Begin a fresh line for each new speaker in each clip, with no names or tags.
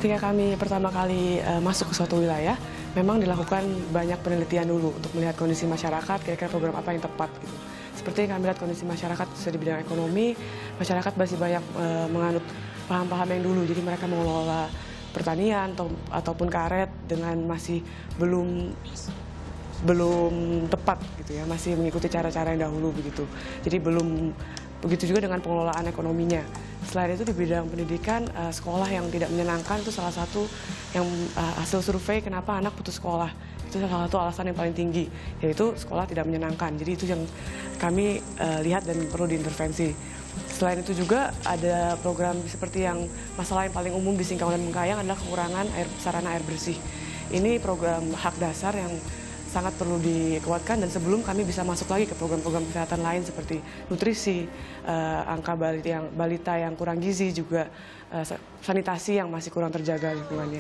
Ketika kami pertama kali masuk ke suatu wilayah, memang dilakukan banyak penelitian dulu untuk melihat kondisi masyarakat, kira-kira program apa yang tepat gitu. Seperti kami lihat kondisi masyarakat di bidang ekonomi, masyarakat masih banyak menganut paham-paham yang dulu, jadi mereka mengelola pertanian ataupun karet dengan masih belum tepat gitu ya, masih mengikuti cara-cara yang dahulu begitu. Jadi belum begitu juga dengan pengelolaan ekonominya. Selain itu di bidang pendidikan, sekolah yang tidak menyenangkan itu salah satu yang hasil survei kenapa anak putus sekolah. Itu salah satu alasan yang paling tinggi, yaitu sekolah tidak menyenangkan. Jadi itu yang kami lihat dan perlu diintervensi. Selain itu juga ada program seperti yang masalah yang paling umum di Singkawang dan Bengkayang adalah kekurangan sarana air bersih. Ini program hak dasar yang sangat perlu dikuatkan, dan sebelum kami bisa masuk lagi ke program-program kesehatan lain seperti nutrisi, angka balita yang kurang gizi, juga sanitasi yang masih kurang terjaga lingkungannya.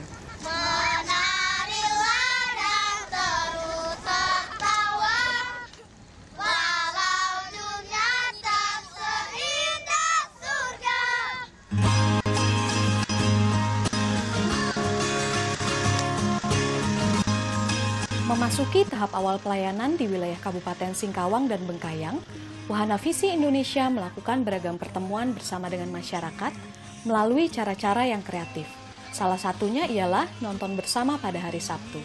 Memasuki tahap awal pelayanan di wilayah Kabupaten Singkawang dan Bengkayang, Wahana Visi Indonesia melakukan beragam pertemuan bersama dengan masyarakat melalui cara-cara yang kreatif. Salah satunya ialah nonton bersama pada hari Sabtu.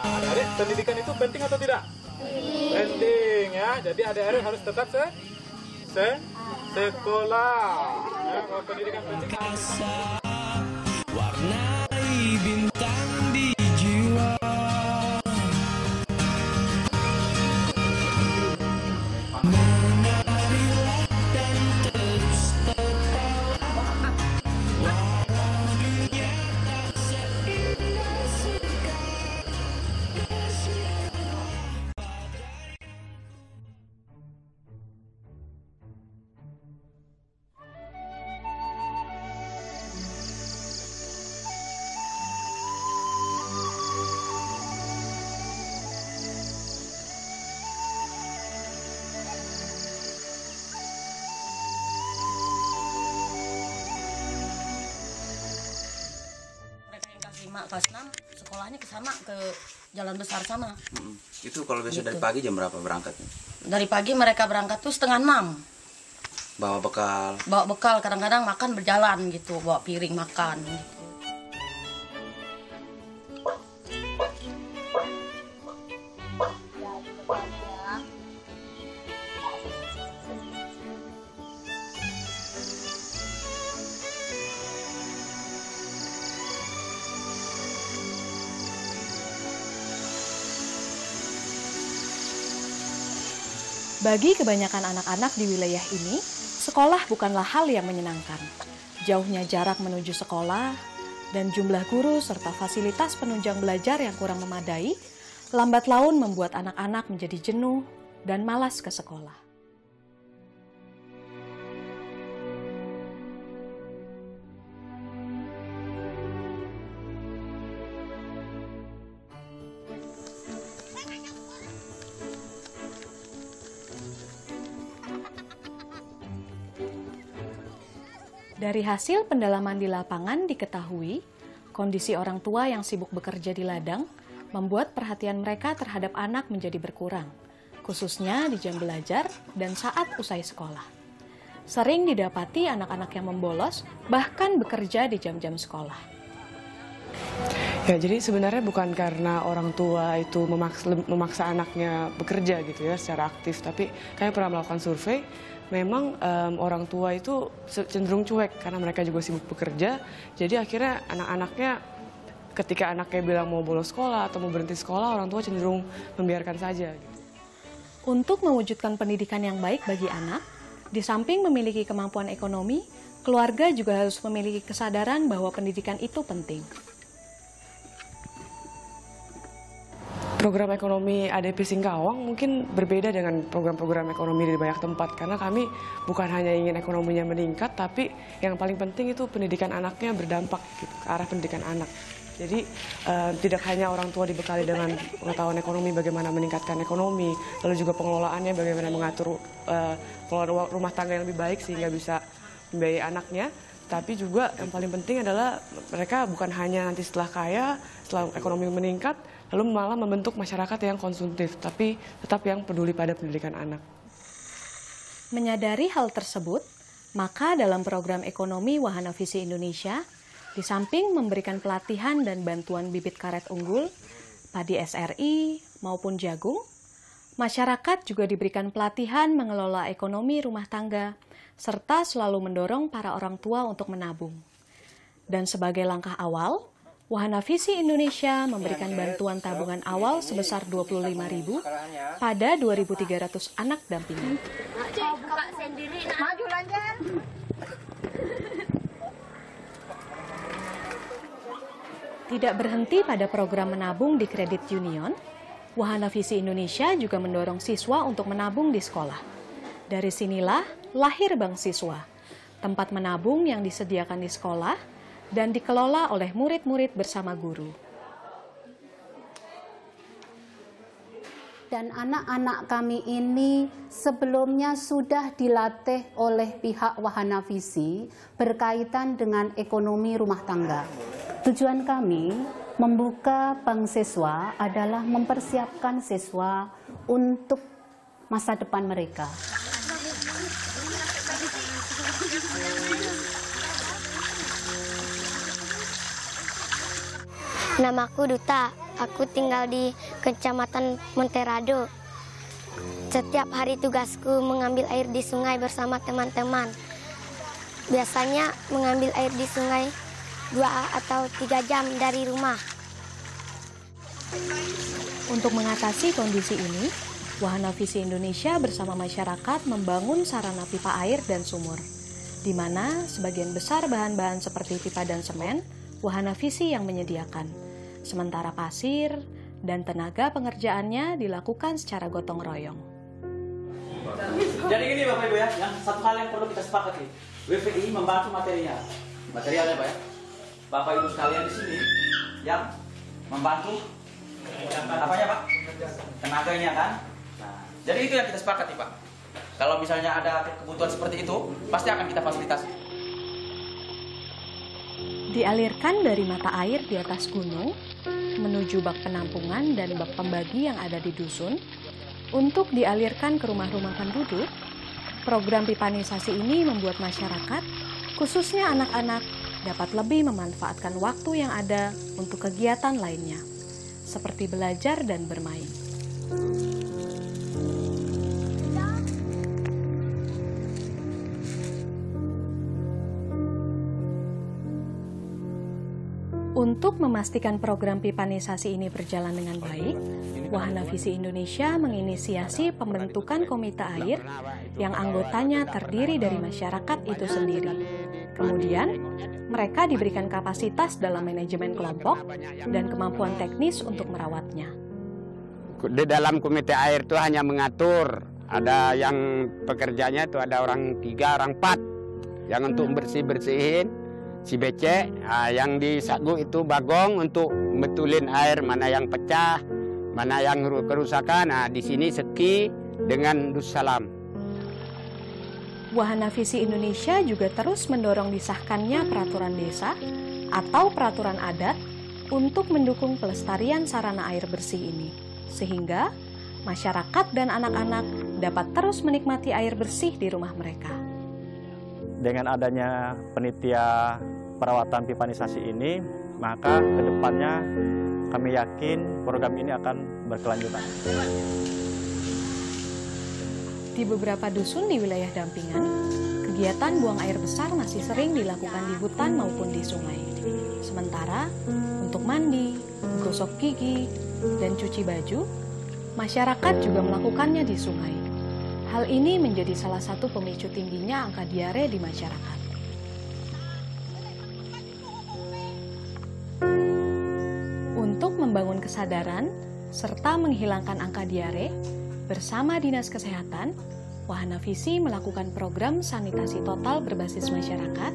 Adik, pendidikan itu penting atau tidak? Penting ya. Jadi adik-adik harus tetap sekolah. Ya, kalau pendidikan penting. Warnai bintang di jiwa. Menarilah dan terus tertawa. Walau dunia tak seindah surga.
Kelas 6 sekolahnya ke sana, ke jalan besar sana.
Itu kalau biasa dari pagi jam berapa berangkatnya?
Dari pagi mereka berangkat tuh 5:30.
Bawa bekal?
Bawa bekal, kadang-kadang makan berjalan gitu, bawa piring makan gitu.
Bagi kebanyakan anak-anak di wilayah ini, sekolah bukanlah hal yang menyenangkan. Jauhnya jarak menuju sekolah, dan jumlah guru serta fasilitas penunjang belajar yang kurang memadai, lambat laun membuat anak-anak menjadi jenuh dan malas ke sekolah. Dari hasil pendalaman di lapangan diketahui, kondisi orang tua yang sibuk bekerja di ladang membuat perhatian mereka terhadap anak menjadi berkurang, khususnya di jam belajar dan saat usai sekolah. Sering didapati anak-anak yang membolos, bahkan bekerja di jam-jam sekolah.
Ya, jadi sebenarnya bukan karena orang tua itu memaksa anaknya bekerja gitu ya secara aktif, tapi kami pernah melakukan survei. Memang orang tua itu cenderung cuek karena mereka juga sibuk bekerja. Jadi akhirnya anak-anaknya, ketika anaknya bilang mau bolos sekolah atau mau berhenti sekolah, orang tua cenderung membiarkan saja.
Untuk mewujudkan pendidikan yang baik bagi anak, di samping memiliki kemampuan ekonomi, keluarga juga harus memiliki kesadaran bahwa pendidikan itu penting.
Program ekonomi ADP Singkawang mungkin berbeda dengan program-program ekonomi di banyak tempat, karena kami bukan hanya ingin ekonominya meningkat, tapi yang paling penting itu pendidikan anaknya berdampak gitu, ke arah pendidikan anak. Jadi tidak hanya orang tua dibekali dengan pengetahuan ekonomi bagaimana meningkatkan ekonomi, lalu juga pengelolaannya bagaimana mengatur pengelolaan rumah tangga yang lebih baik sehingga bisa membiayai anaknya, tapi juga yang paling penting adalah mereka bukan hanya nanti setelah kaya, setelah ekonomi meningkat, lalu malah membentuk masyarakat yang konsumtif, tapi tetap yang peduli pada pendidikan anak.
Menyadari hal tersebut, maka dalam program ekonomi Wahana Visi Indonesia, di samping memberikan pelatihan dan bantuan bibit karet unggul, padi SRI maupun jagung, masyarakat juga diberikan pelatihan mengelola ekonomi rumah tangga, serta selalu mendorong para orang tua untuk menabung. Dan sebagai langkah awal, Wahana Visi Indonesia memberikan bantuan tabungan awal sebesar 25.000 pada 2.300 anak dampingan. Tidak berhenti pada program menabung di kredit union, Wahana Visi Indonesia juga mendorong siswa untuk menabung di sekolah. Dari sinilah lahir Bank Siswa, tempat menabung yang disediakan di sekolah dan dikelola oleh murid-murid bersama guru.
Dan anak-anak kami ini sebelumnya sudah dilatih oleh pihak Wahana Visi berkaitan dengan ekonomi rumah tangga. Tujuan kami membuka Bank Siswa adalah mempersiapkan siswa untuk masa depan mereka.
Namaku Duta, aku tinggal di Kecamatan Monterado. Setiap hari tugasku mengambil air di sungai bersama teman-teman. Biasanya mengambil air di sungai 2 atau 3 jam dari rumah.
Untuk mengatasi kondisi ini, Wahana Visi Indonesia bersama masyarakat membangun sarana pipa air dan sumur, di mana sebagian besar bahan-bahan seperti pipa dan semen, Wahana Visi yang menyediakan. Sementara pasir dan tenaga pengerjaannya dilakukan secara gotong royong.
Jadi gini Bapak Ibu ya, yang satu hal yang perlu kita sepakati, WVI membantu materinya. Materialnya Pak ya. Bapak Ibu sekalian di sini yang membantu apanya Pak? Tenaganya kan? Nah, jadi itu yang kita sepakati Pak. Kalau misalnya ada kebutuhan seperti itu, pasti akan kita fasilitasi.
Dialirkan dari mata air di atas gunung menuju bak penampungan dan bak pembagi yang ada di dusun untuk dialirkan ke rumah-rumah penduduk. Program pipanisasi ini membuat masyarakat, khususnya anak-anak, dapat lebih memanfaatkan waktu yang ada untuk kegiatan lainnya, seperti belajar dan bermain. Untuk memastikan program pipanisasi ini berjalan dengan baik, Wahana Visi Indonesia menginisiasi pembentukan komite air yang anggotanya terdiri dari masyarakat itu sendiri. Kemudian, mereka diberikan kapasitas dalam manajemen kelompok dan kemampuan teknis untuk merawatnya.
Di dalam komite air itu hanya mengatur, ada yang pekerjanya itu ada orang 3, orang 4 yang untuk bersih-bersihin, si becek, yang di sagu itu bagong untuk betulin air mana yang pecah, mana yang kerusakan. Nah, di sini Seki dengan Dus Salam.
Wahana Visi Indonesia juga terus mendorong disahkannya peraturan desa atau peraturan adat untuk mendukung pelestarian sarana air bersih ini, sehingga masyarakat dan anak-anak dapat terus menikmati air bersih di rumah mereka.
Dengan adanya penitia perawatan pipanisasi ini, maka kedepannya kami yakin program ini akan berkelanjutan.
Di beberapa dusun di wilayah Dampingan, kegiatan buang air besar masih sering dilakukan di hutan maupun di sungai. Sementara, untuk mandi, gosok gigi, dan cuci baju, masyarakat juga melakukannya di sungai. Hal ini menjadi salah satu pemicu tingginya angka diare di masyarakat. Untuk membangun kesadaran serta menghilangkan angka diare, bersama Dinas Kesehatan, Wahana Visi melakukan program sanitasi total berbasis masyarakat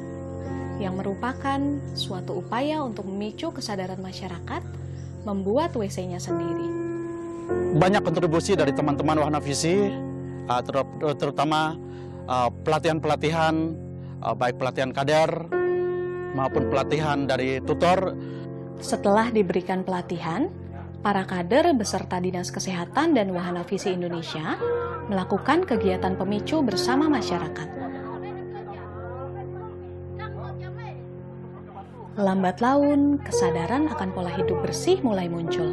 yang merupakan suatu upaya untuk memicu kesadaran masyarakat membuat WC-nya sendiri.
Banyak kontribusi dari teman-teman Wahana Visi, terutama pelatihan-pelatihan baik pelatihan kader maupun pelatihan dari tutor.
Setelah diberikan pelatihan, para kader beserta Dinas Kesehatan dan Wahana Visi Indonesia melakukan kegiatan pemicu bersama masyarakat. Lambat laun, kesadaran akan pola hidup bersih mulai muncul.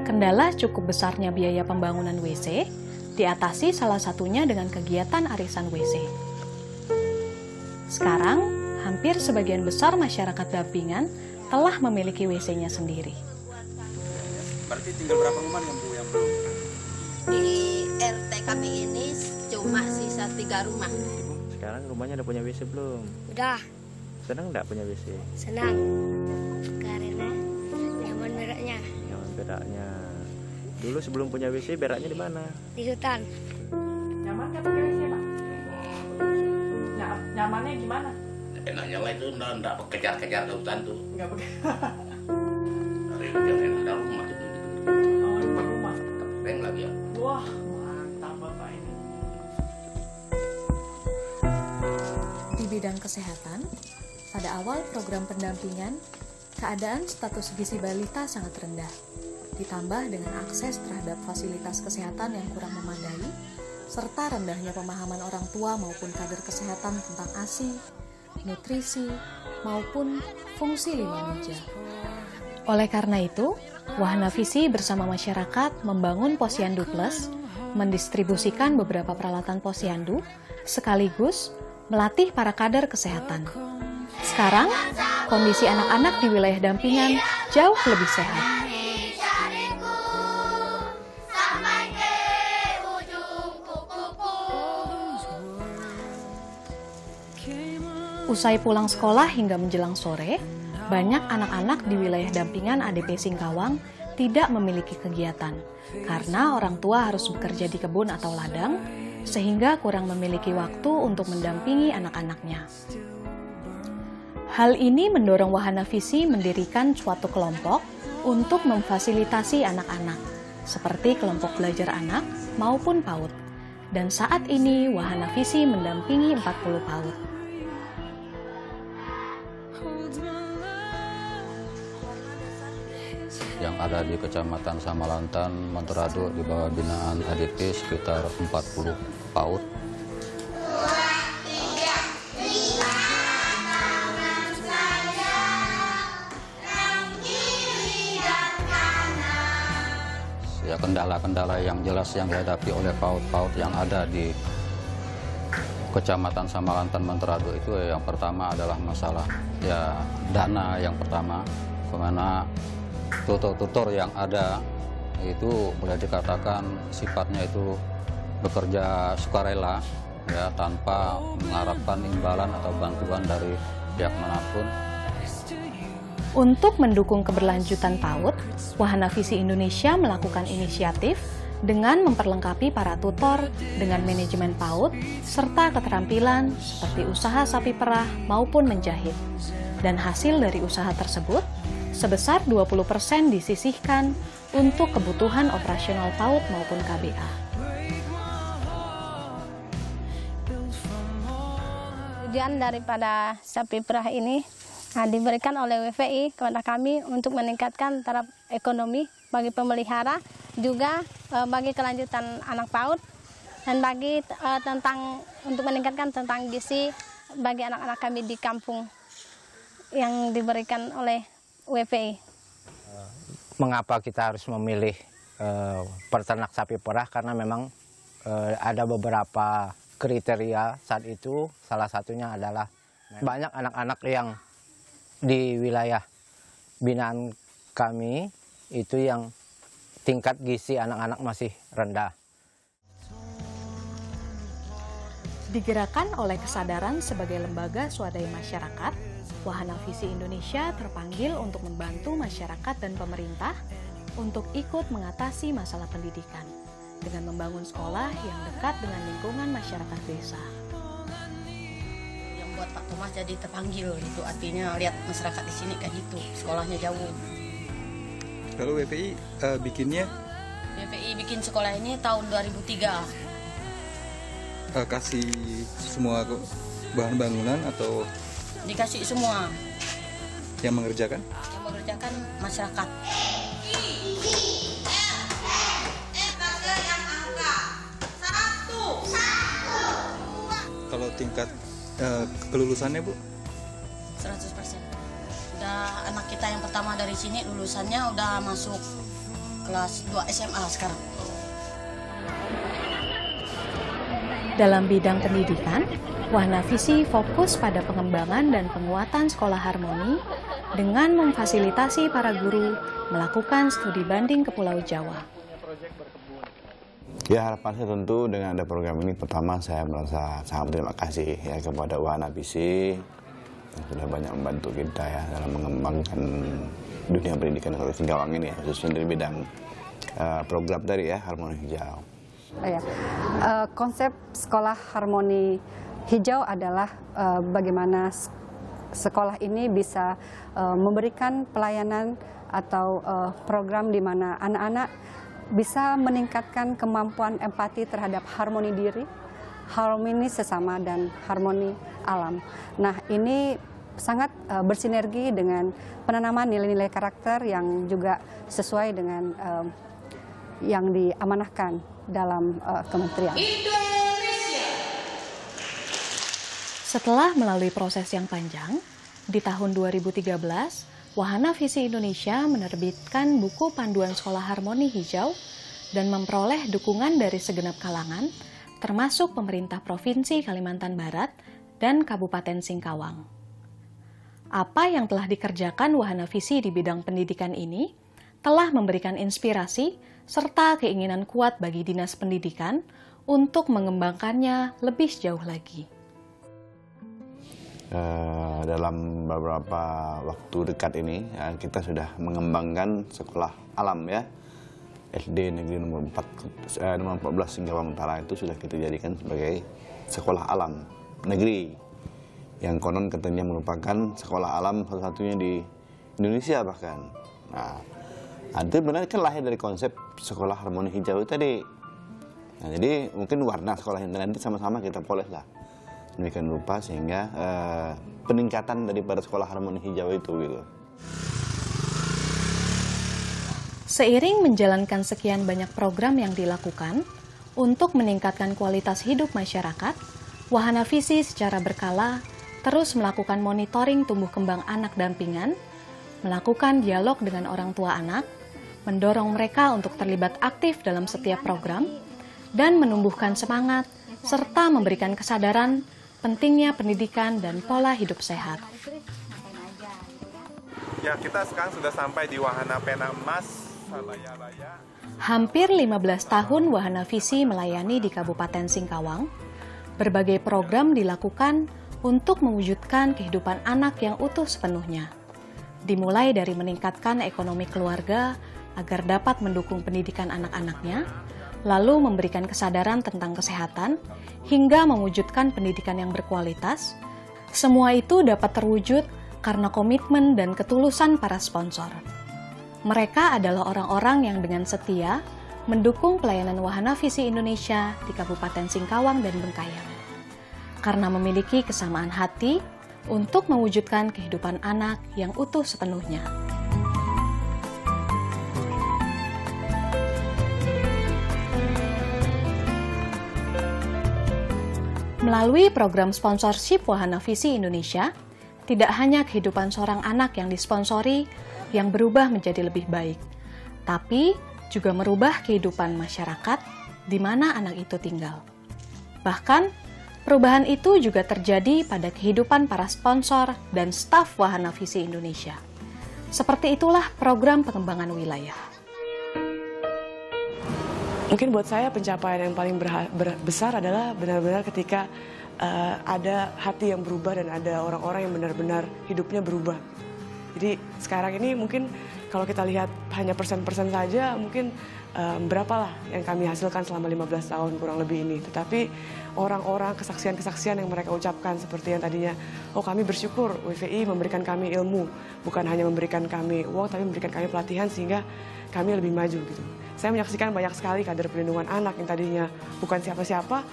Kendala cukup besarnya biaya pembangunan WC diatasi salah satunya dengan kegiatan arisan WC. Sekarang, hampir sebagian besar masyarakat dampingan telah memiliki WC-nya sendiri.
Berarti tinggal berapa rumah yang Bu yang belum?
Di RT kami ini cuma sisa 3 rumah.
Sekarang rumahnya udah punya WC belum?
Udah.
Senang nggak punya WC?
Senang. Karena nyaman beraknya.
Nyaman beraknya. Dulu sebelum punya WC beraknya di mana?
Di hutan.
Nyaman nggak pakai WC, Pak? Nyamannya gimana?
Enaknya mah itu enggak kejar-kejar ke hutan tuh.
Nggak pakai.
Dari hujan ada rumah itu.
Oh, rumah.
Keren lagi ya.
Wah, mantap Bapak ini.
Di bidang kesehatan, pada awal program pendampingan, keadaan status gizi balita sangat rendah. Ditambah dengan akses terhadap fasilitas kesehatan yang kurang memadai, serta rendahnya pemahaman orang tua maupun kader kesehatan tentang ASI, nutrisi, maupun fungsi lima meja. Oleh karena itu, Wahana Visi bersama masyarakat membangun Posyandu Plus, mendistribusikan beberapa peralatan posyandu, sekaligus melatih para kader kesehatan. Sekarang, kondisi anak-anak di wilayah dampingan jauh lebih sehat. Usai pulang sekolah hingga menjelang sore, banyak anak-anak di wilayah dampingan ADP Singkawang tidak memiliki kegiatan karena orang tua harus bekerja di kebun atau ladang, sehingga kurang memiliki waktu untuk mendampingi anak-anaknya. Hal ini mendorong Wahana Visi mendirikan suatu kelompok untuk memfasilitasi anak-anak, seperti kelompok belajar anak maupun PAUD. Dan saat ini Wahana Visi mendampingi 40 PAUD.
Yang ada di Kecamatan Samalantan, Monterado di bawah binaan ADP sekitar 40 PAUD. Ya, kendala-kendala yang jelas yang dihadapi oleh PAUD-PAUD yang ada di Kecamatan Samalantan, Monterado itu yang pertama adalah masalah ya dana yang pertama, kemana tutor-tutor yang ada itu boleh dikatakan sifatnya itu bekerja sukarela ya tanpa mengharapkan imbalan atau bantuan dari pihak manapun.
Untuk mendukung keberlanjutan PAUD, Wahana Visi Indonesia melakukan inisiatif dengan memperlengkapi para tutor dengan manajemen PAUD serta keterampilan seperti usaha sapi perah maupun menjahit. Dan hasil dari usaha tersebut sebesar 20% disisihkan untuk kebutuhan operasional PAUD maupun KBA.
Tujuan daripada sapi perah ini diberikan oleh WVI kepada kami untuk meningkatkan taraf ekonomi bagi pemelihara, juga bagi kelanjutan anak PAUD, dan bagi untuk meningkatkan tentang gizi bagi anak-anak kami di kampung yang diberikan oleh WVI.
Mengapa kita harus memilih peternak sapi perah? Karena memang ada beberapa kriteria saat itu. Salah satunya adalah banyak anak-anak yang di wilayah binaan kami itu yang tingkat gizi anak-anak masih rendah.
Digerakkan oleh kesadaran sebagai lembaga swadaya masyarakat, Wahana Visi Indonesia terpanggil untuk membantu masyarakat dan pemerintah untuk ikut mengatasi masalah pendidikan dengan membangun sekolah yang dekat dengan lingkungan masyarakat desa.
Yang buat Pak Thomas jadi terpanggil itu artinya lihat masyarakat di sini kayak gitu, sekolahnya jauh.
Kalau WPI bikinnya?
WPI bikin sekolah ini tahun 2003.
Kasih semua bahan bangunan atau
Dikasih semua.
yang mengerjakan?
Yang mengerjakan masyarakat.
Kalau tingkat kelulusannya Bu?
100%. Udah anak kita yang pertama dari sini lulusannya udah masuk kelas 2 SMA sekarang.
Dalam bidang pendidikan, Wahana Visi fokus pada pengembangan dan penguatan sekolah harmoni dengan memfasilitasi para guru melakukan studi banding ke Pulau Jawa.
Ya, harapan saya tentu dengan ada program ini, pertama saya merasa sangat berterima kasih ya kepada Wahana Visi yang sudah banyak membantu kita ya dalam mengembangkan dunia pendidikan di Kabupaten Singkawang ini ya, khususnya dari bidang program dari ya Harmoni Hijau.
Konsep sekolah harmoni hijau adalah bagaimana sekolah ini bisa memberikan pelayanan atau program di mana anak-anak bisa meningkatkan kemampuan empati terhadap harmoni diri, harmoni sesama, dan harmoni alam. Nah, ini sangat bersinergi dengan penanaman nilai-nilai karakter yang juga sesuai dengan yang diamanahkan dalam kementerian.
Setelah melalui proses yang panjang, di tahun 2013, Wahana Visi Indonesia menerbitkan buku panduan sekolah harmoni hijau dan memperoleh dukungan dari segenap kalangan, termasuk pemerintah Provinsi Kalimantan Barat dan Kabupaten Singkawang. Apa yang telah dikerjakan Wahana Visi di bidang pendidikan ini telah memberikan inspirasi serta keinginan kuat bagi Dinas Pendidikan untuk mengembangkannya lebih jauh lagi.
Dalam beberapa waktu dekat ini ya, kita sudah mengembangkan sekolah alam ya. SD Negeri nomor 14 Singkawang Utara itu sudah kita jadikan sebagai sekolah alam negeri yang konon katanya merupakan sekolah alam satu-satunya di Indonesia bahkan. Nah, itu benar kan lahir dari konsep sekolah harmoni hijau tadi. Nah, jadi mungkin warna sekolah yang nanti sama-sama kita poles lah demikian rupa sehingga peningkatan daripada sekolah harmoni hijau itu gitu.
Seiring menjalankan sekian banyak program yang dilakukan untuk meningkatkan kualitas hidup masyarakat, Wahana Visi secara berkala terus melakukan monitoring tumbuh kembang anak dampingan, melakukan dialog dengan orang tua anak, mendorong mereka untuk terlibat aktif dalam setiap program, dan menumbuhkan semangat serta memberikan kesadaran pentingnya pendidikan dan pola hidup sehat.
Ya, kita sekarang sudah sampai di Wahana Pena Emas Salaya-Laya.
Hampir 15 tahun Wahana Visi melayani di Kabupaten Singkawang. Berbagai program dilakukan untuk mewujudkan kehidupan anak yang utuh sepenuhnya. Dimulai dari meningkatkan ekonomi keluarga agar dapat mendukung pendidikan anak-anaknya, lalu memberikan kesadaran tentang kesehatan, hingga mewujudkan pendidikan yang berkualitas. Semua itu dapat terwujud karena komitmen dan ketulusan para sponsor. Mereka adalah orang-orang yang dengan setia mendukung pelayanan Wahana Visi Indonesia di Kabupaten Singkawang dan Bengkayang. Karena memiliki kesamaan hati untuk mewujudkan kehidupan anak yang utuh sepenuhnya. Melalui program sponsorship Wahana Visi Indonesia, tidak hanya kehidupan seorang anak yang disponsori yang berubah menjadi lebih baik, tapi juga merubah kehidupan masyarakat di mana anak itu tinggal. Bahkan, perubahan itu juga terjadi pada kehidupan para sponsor dan staf Wahana Visi Indonesia. Seperti itulah program pengembangan wilayah.
Mungkin buat saya pencapaian yang paling besar adalah benar-benar ketika ada hati yang berubah dan ada orang-orang yang benar-benar hidupnya berubah. Jadi sekarang ini mungkin kalau kita lihat hanya persen-persen saja, mungkin berapalah yang kami hasilkan selama 15 tahun kurang lebih ini. Tetapi orang-orang, kesaksian-kesaksian yang mereka ucapkan seperti yang tadinya, oh kami bersyukur WVI memberikan kami ilmu, bukan hanya memberikan kami uang, tapi memberikan kami pelatihan sehingga kami lebih maju gitu. Saya menyaksikan banyak sekali kader perlindungan anak yang tadinya bukan siapa-siapa,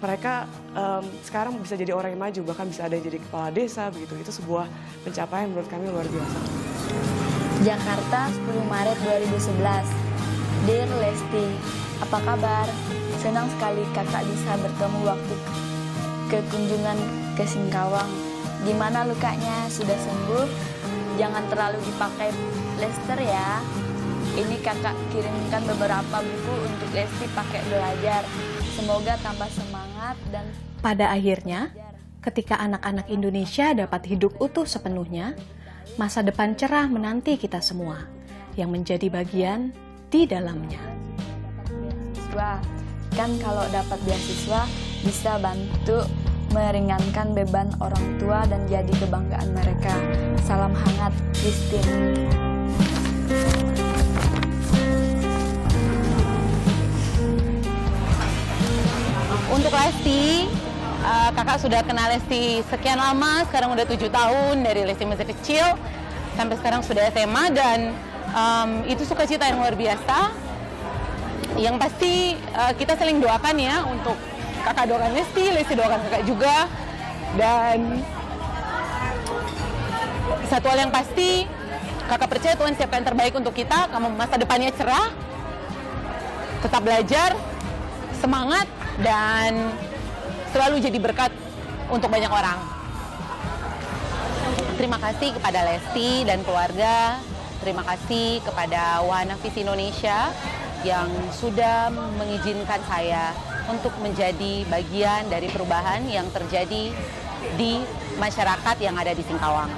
mereka sekarang bisa jadi orang yang maju, bahkan bisa ada yang jadi kepala desa begitu. Itu sebuah pencapaian menurut kami luar biasa.
Jakarta, 10 Maret 2011. Dear Lesti, apa kabar? Senang sekali kakak bisa bertemu waktu kekunjungan ke Singkawang. Di mana lukanya sudah sembuh? Jangan terlalu dipakai plester ya. Ini kakak kirimkan beberapa buku untuk Lesti pakai belajar. Semoga tambah semangat dan...
Pada akhirnya, ketika anak-anak Indonesia dapat hidup utuh sepenuhnya, masa depan cerah menanti kita semua, yang menjadi bagian di dalamnya.
Kan kalau dapat beasiswa, bisa bantu meringankan beban orang tua dan jadi kebanggaan mereka. Salam hangat, Christine.
Untuk Lesti, kakak sudah kenal Lesti sekian lama, sekarang udah 7 tahun, dari Lesti masih kecil sampai sekarang sudah SMA, dan itu sukacita yang luar biasa. Yang pasti kita saling doakan ya, untuk kakak doakan Lesti doakan kakak juga. Dan satu hal yang pasti, kakak percaya Tuhan siapkan yang terbaik untuk kita, kamu masa depannya cerah, tetap belajar, semangat, dan selalu jadi berkat untuk banyak orang. Terima kasih kepada Lesti dan keluarga, terima kasih kepada Wahana Visi Indonesia yang sudah mengizinkan saya untuk menjadi bagian dari perubahan yang terjadi di masyarakat yang ada di Singkawang.